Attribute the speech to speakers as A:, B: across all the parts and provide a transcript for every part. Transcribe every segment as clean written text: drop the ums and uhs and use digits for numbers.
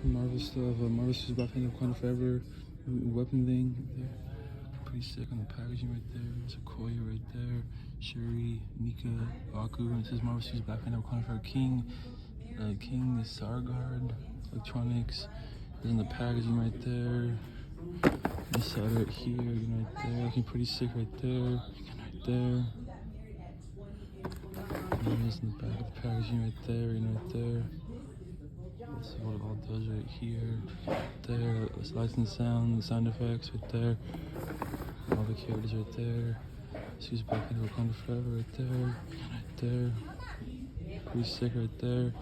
A: Marvel stuff. Marvel suits, Black Panther, Wakanda Forever, weapon thing. There. Pretty sick on the packaging right there. Sequoia right there. Shuri, Nika, Aku. And it says Marvel suits, Black Panther, Wakanda Forever, Kingsgurrd Electronics. There's in the packaging right there. This side right here, again right there. Looking pretty sick right there. Again right there. And this in the back of the packaging right there, again right there. This is what it all does right here. Right there. It's lights and sound, the sound effects right there. All the characters right there. Suits Black Panther, Wakanda Forever right there. Again right there. Pretty sick right there.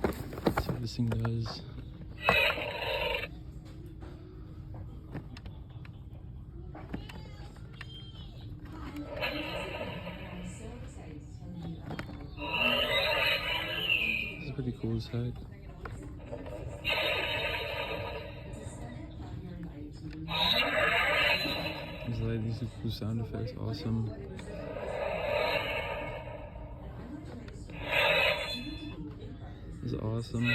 A: Let's see what this thing does. This is pretty cool as heck. These are cool sound effects, awesome. This is awesome.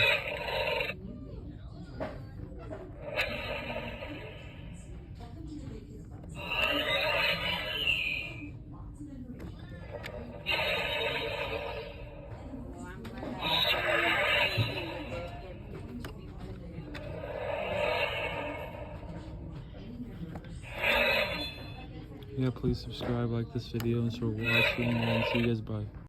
A: Yeah, please subscribe, like this video, and start watching, and see you guys, bye.